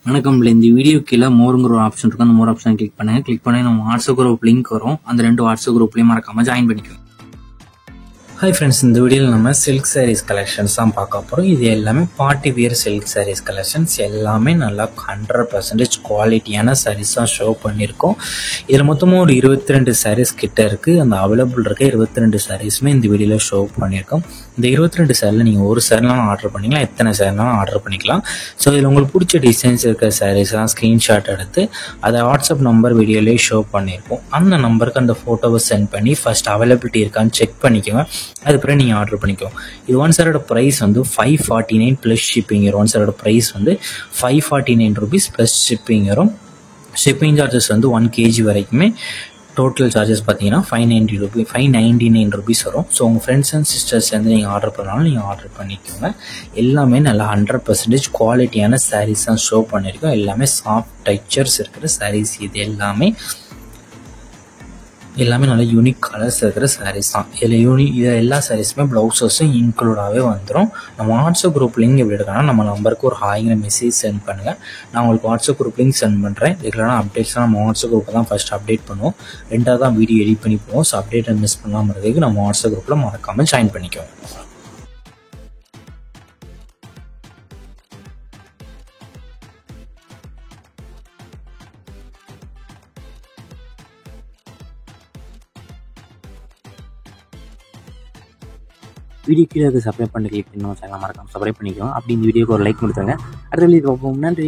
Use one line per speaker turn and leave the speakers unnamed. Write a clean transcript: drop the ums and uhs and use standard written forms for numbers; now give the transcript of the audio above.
வணக்கம். இந்த வீடியோ கீழே மோருங்கிற ஒரு ஆப்ஷன் இருக்கும். அந்த மோர் ஆப்ஷன் கிளிக் பண்ணுங்க. கிளிக் பண்ணி நம்ம வாட்ஸ்அப் குரூப் லிங்க் வரும். அந்த 2 வாட்ஸ்அப் குரூப்லையும் மறக்காம ஜாயின் பண்ணிக்கோங்க. ஹாய் ஃப்ரெண்ட்ஸ், இந்த வீடியோவில் நம்ம சில்க் சாரீஸ் கலெக்ஷன்ஸ் தான் பார்க்க போகிறோம். இது எல்லாமே party wear silk sarees collections. எல்லாமே நல்லா 100% குவாலிட்டியான சாரீஸ் தான் ஷோ பண்ணியிருக்கோம். இதில் மொத்தமாக ஒரு 22 சாரீஸ் கிட்ட இருக்குது. அந்த அவைலபிள் இருக்க 22 சாரீஸுமே இந்த வீடியோவில் ஷோ பண்ணியிருக்கோம். இந்த 22 சாரியில் நீங்கள் ஒரு சாரினாலும் ஆர்டர் பண்ணிக்கலாம், எத்தனை சாரினாலும் ஆர்டர் பண்ணிக்கலாம். ஸோ இதில் உங்களுக்கு பிடிச்ச டிசைன்ஸ் இருக்கிற சாரீஸ்லாம் ஸ்க்ரீன்ஷாட் எடுத்து அதை வாட்ஸ்அப் நம்பர் வீடியோலேயே ஷோ பண்ணியிருக்கோம். அந்த நம்பருக்கு அந்த ஃபோட்டோவை சென்ட் பண்ணி ஃபஸ்ட் அவைலபிலிட்டி இருக்கான்னு செக் பண்ணிக்கோங்க. அதுக்கப்புறம் நீங்கள் ஆர்டர் பண்ணிக்கோ. இது ஒன் சாரோட ப்ரைஸ் வந்து 549 ப்ளஸ் ஷிப்பிங் வரும். ஒன் சாரோட ப்ரைஸ் வந்து 549 ரூபீஸ் ப்ளஸ் ஷிப்பிங் வரும். ஷிப்பிங் சார்ஜஸ் வந்து 1 kg வரைக்குமே. டோட்டல் சார்ஜஸ் பார்த்தீங்கன்னா 599 ரூபீஸ் வரும். ஸோ உங்கள் ஃப்ரெண்ட்ஸ் அண்ட் சிஸ்டர்ஸ் வந்து நீங்கள் ஆர்டர் பண்ணாலும் நீங்கள் ஆர்டர் பண்ணிக்கோங்க. எல்லாமே நல்லா 100% குவாலிட்டியான சாரீஸ் தான் ஷோ பண்ணியிருக்கோம். எல்லாமே சாஃப்ட் டெக்ஸ்சர்ஸ் இருக்கிற சாரீஸ். இது எல்லாமே நல்ல யூனிக் கலர்ஸ் இருக்கிற சாரீஸ் தான். இதில் எல்லா சாரீஸுமே ப்ளவுசஸும் இன்க்ளூடாகவே வந்துடும். நம்ம வாட்ஸ்அப் குரூப் லிங்க் எப்படி எடுக்கணும், நம்ம நம்பருக்கு ஒரு ஹாய்ங்கிற மெசேஜ் சென்ட் பண்ணுங்கள். நான் உங்களுக்கு வாட்ஸ்அப் குரூப் லிங்க் சென்ட் பண்ணுறேன். ரெகுலரான அப்டேட்ஸ்லாம் நம்ம வாட்ஸ்அப் குரூப்பை தான் ஃபஸ்ட் அப்டேட் பண்ணுவோம். 2வது தான் வீடியோ எடிட் பண்ணி போவோம். ஸோ அப்டேட்டை மிஸ் பண்ணாமல் இருக்கிறதுக்கு நம்ம வாட்ஸ்அப் குரூப்பில் மறக்காமல் ஜாயின் பண்ணிக்கோங்க. வீடியோ கீழே சப்ஸ்கிரைப் பண்ணி கிளிக் பண்ணி நம்ம சேனலை மறக்காம சப்ஸ்கிரைப் பண்ணிக்கோங்க. அப்படி இந்த வீடியோக்கு ஒரு லைக் கொடுத்துருங்க. அடுத்த வீடியோ பார்ப்போம். நன்றி.